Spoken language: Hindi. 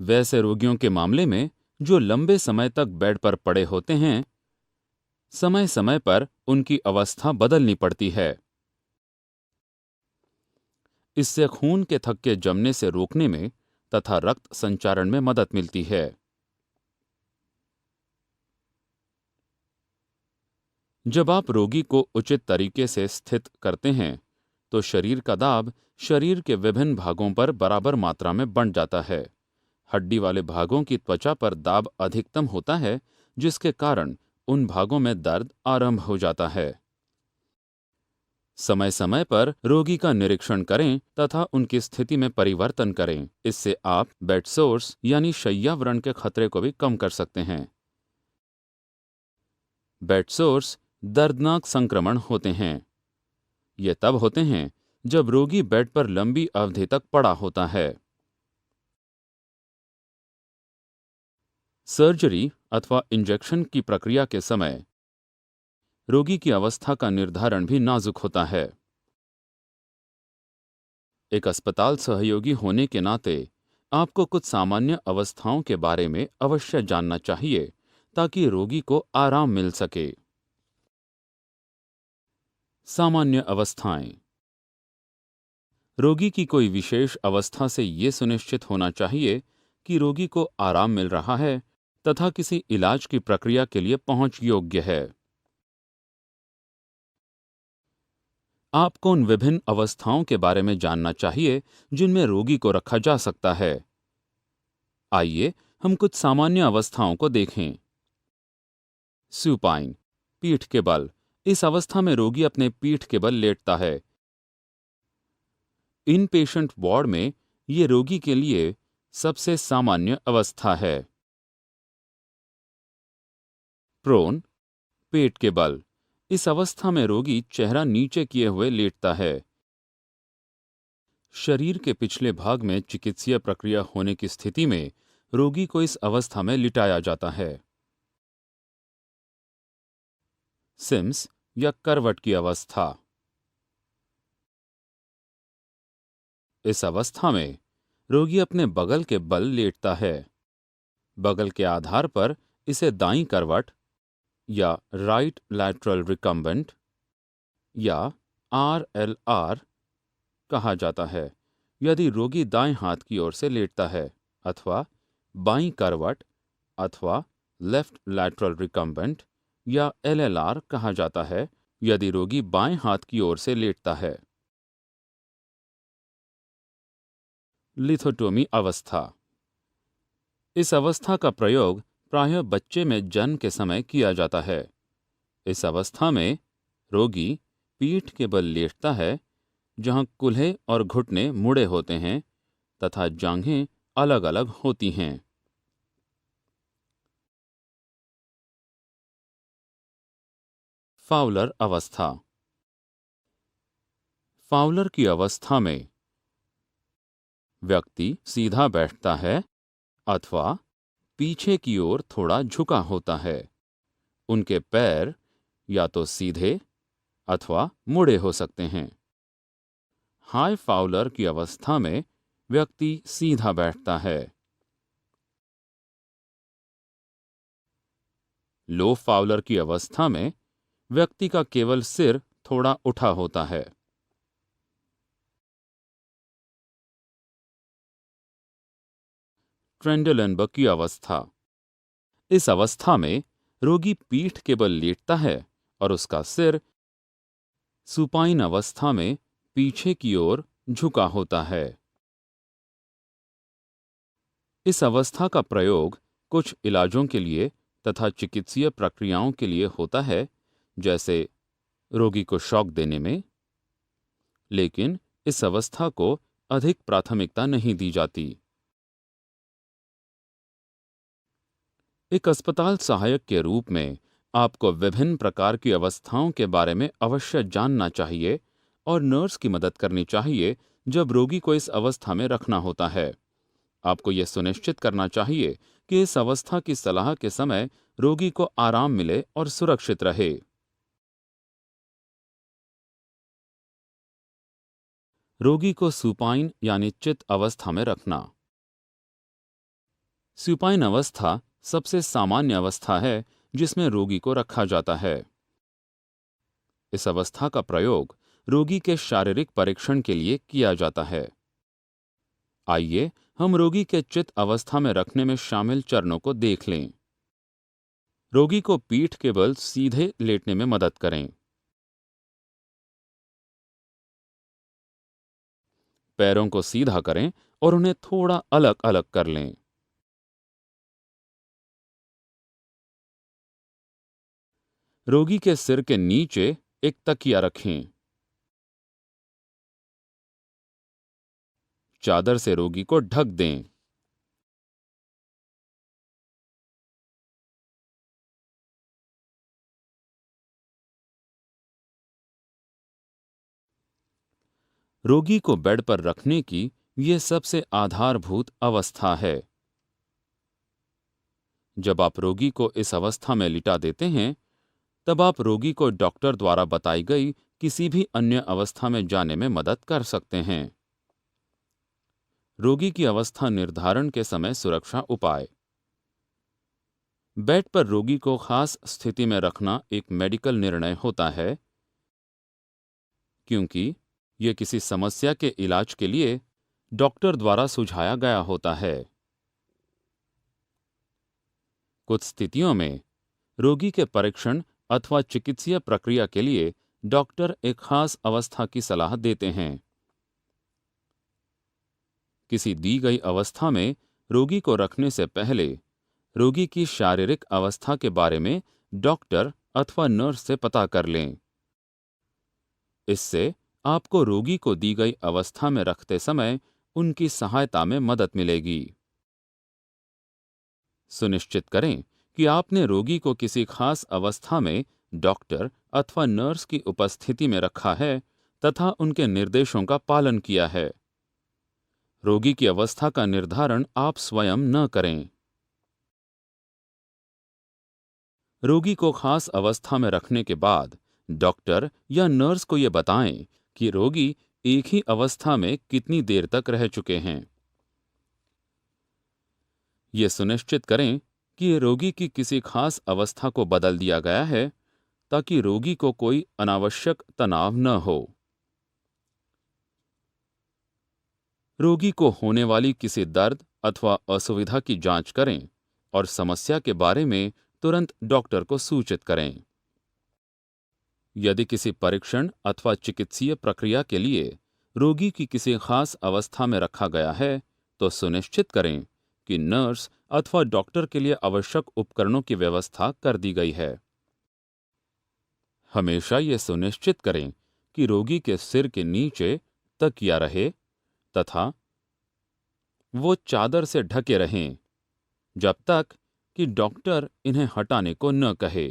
वैसे रोगियों के मामले में जो लंबे समय तक बेड पर पड़े होते हैं, समय समय पर उनकी अवस्था बदलनी पड़ती है। इससे खून के थक्के जमने से रोकने में तथा रक्त संचारण में मदद मिलती है। जब आप रोगी को उचित तरीके से स्थित करते हैं तो शरीर का दाब शरीर के विभिन्न भागों पर बराबर मात्रा में बंट जाता है। हड्डी वाले भागों की त्वचा पर दाब अधिकतम होता है, जिसके कारण उन भागों में दर्द आरंभ हो जाता है। समय समय पर रोगी का निरीक्षण करें तथा उनकी स्थिति में परिवर्तन करें। इससे आप बेड सोर्स यानी शैय्या व्रण के खतरे को भी कम कर सकते हैं। बेड सोर्स दर्दनाक संक्रमण होते हैं। ये तब होते हैं जब रोगी बेड पर लंबी अवधि तक पड़ा होता है। सर्जरी अथवा इंजेक्शन की प्रक्रिया के समय रोगी की अवस्था का निर्धारण भी नाजुक होता है। एक अस्पताल सहयोगी होने के नाते आपको कुछ सामान्य अवस्थाओं के बारे में अवश्य जानना चाहिए ताकि रोगी को आराम मिल सके। सामान्य अवस्थाएं। रोगी की कोई विशेष अवस्था से ये सुनिश्चित होना चाहिए कि रोगी को आराम मिल रहा है तथा किसी इलाज की प्रक्रिया के लिए पहुंच योग्य है। आपको उन विभिन्न अवस्थाओं के बारे में जानना चाहिए जिनमें रोगी को रखा जा सकता है। आइए हम कुछ सामान्य अवस्थाओं को देखें। सुपाइन, पीठ के बल। इस अवस्था में रोगी अपने पीठ के बल लेटता है। इन पेशेंट वार्ड में ये रोगी के लिए सबसे सामान्य अवस्था है। प्रोन, पेट के बल। इस अवस्था में रोगी चेहरा नीचे किए हुए लेटता है। शरीर के पिछले भाग में चिकित्सीय प्रक्रिया होने की स्थिति में रोगी को इस अवस्था में लिटाया जाता है। सिम्स या करवट की अवस्था। इस अवस्था में रोगी अपने बगल के बल लेटता है। बगल के आधार पर इसे दाईं करवट या राइट लैटरल रिकम्बेंट या RLR कहा जाता है यदि रोगी दाएं हाथ की ओर से लेटता है, अथवा बाईं करवट अथवा लेफ्ट लैटरल रिकम्बेंट या LLR कहा जाता है यदि रोगी बाएं हाथ की ओर से लेटता है। लिथोटोमी अवस्था। इस अवस्था का प्रयोग प्रायः बच्चे में जन्म के समय किया जाता है। इस अवस्था में रोगी पीठ के बल लेटता है, जहां कूल्हे और घुटने मुड़े होते हैं तथा जांघें अलग अलग होती हैं। फाउलर अवस्था। फाउलर की अवस्था में व्यक्ति सीधा बैठता है अथवा पीछे की ओर थोड़ा झुका होता है। उनके पैर या तो सीधे अथवा मुड़े हो सकते हैं। हाई फाउलर की अवस्था में व्यक्ति सीधा बैठता है। लो फाउलर की अवस्था में व्यक्ति का केवल सिर थोड़ा उठा होता है। ट्रेंडलेनबर्ग की अवस्था। इस अवस्था में रोगी पीठ के बल लेटता है और उसका सिर सुपाइन अवस्था में पीछे की ओर झुका होता है। इस अवस्था का प्रयोग कुछ इलाजों के लिए तथा चिकित्सीय प्रक्रियाओं के लिए होता है, जैसे रोगी को शॉक देने में, लेकिन इस अवस्था को अधिक प्राथमिकता नहीं दी जाती। एक अस्पताल सहायक के रूप में आपको विभिन्न प्रकार की अवस्थाओं के बारे में अवश्य जानना चाहिए और नर्स की मदद करनी चाहिए जब रोगी को इस अवस्था में रखना होता है। आपको यह सुनिश्चित करना चाहिए कि इस अवस्था की सलाह के समय रोगी को आराम मिले और सुरक्षित रहे। रोगी को सुपाइन यानी चित अवस्था में रखना। सुपाइन अवस्था सबसे सामान्य अवस्था है जिसमें रोगी को रखा जाता है। इस अवस्था का प्रयोग रोगी के शारीरिक परीक्षण के लिए किया जाता है। आइए हम रोगी के चित अवस्था में रखने में शामिल चरणों को देख लें। रोगी को पीठ के बल सीधे लेटने में मदद करें। पैरों को सीधा करें और उन्हें थोड़ा अलग अलग कर लें। रोगी के सिर के नीचे एक तकिया रखें। चादर से रोगी को ढक दें। रोगी को बेड पर रखने की यह सबसे आधारभूत अवस्था है। जब आप रोगी को इस अवस्था में लिटा देते हैं, तब आप रोगी को डॉक्टर द्वारा बताई गई किसी भी अन्य अवस्था में जाने में मदद कर सकते हैं। रोगी की अवस्था निर्धारण के समय सुरक्षा उपाय। बेड पर रोगी को खास स्थिति में रखना एक मेडिकल निर्णय होता है, क्योंकि यह किसी समस्या के इलाज के लिए डॉक्टर द्वारा सुझाया गया होता है। कुछ स्थितियों में रोगी के परीक्षण अथवा चिकित्सीय प्रक्रिया के लिए डॉक्टर एक खास अवस्था की सलाह देते हैं। किसी दी गई अवस्था में रोगी को रखने से पहले रोगी की शारीरिक अवस्था के बारे में डॉक्टर अथवा नर्स से पता कर लें। इससे आपको रोगी को दी गई अवस्था में रखते समय उनकी सहायता में मदद मिलेगी। सुनिश्चित करें कि आपने रोगी को किसी खास अवस्था में डॉक्टर अथवा नर्स की उपस्थिति में रखा है तथा उनके निर्देशों का पालन किया है। रोगी की अवस्था का निर्धारण आप स्वयं न करें। रोगी को खास अवस्था में रखने के बाद डॉक्टर या नर्स को यह बताएं कि रोगी एक ही अवस्था में कितनी देर तक रह चुके हैं। ये सुनिश्चित करें कि रोगी की किसी खास अवस्था को बदल दिया गया है ताकि रोगी को कोई अनावश्यक तनाव न हो। रोगी को होने वाली किसी दर्द अथवा असुविधा की जांच करें और समस्या के बारे में तुरंत डॉक्टर को सूचित करें। यदि किसी परीक्षण अथवा चिकित्सीय प्रक्रिया के लिए रोगी की किसी खास अवस्था में रखा गया है, तो सुनिश्चित करें कि नर्स अथवा डॉक्टर के लिए आवश्यक उपकरणों की व्यवस्था कर दी गई है। हमेशा यह सुनिश्चित करें कि रोगी के सिर के नीचे तकिया रहे तथा वो चादर से ढके रहें जब तक कि डॉक्टर इन्हें हटाने को न कहे।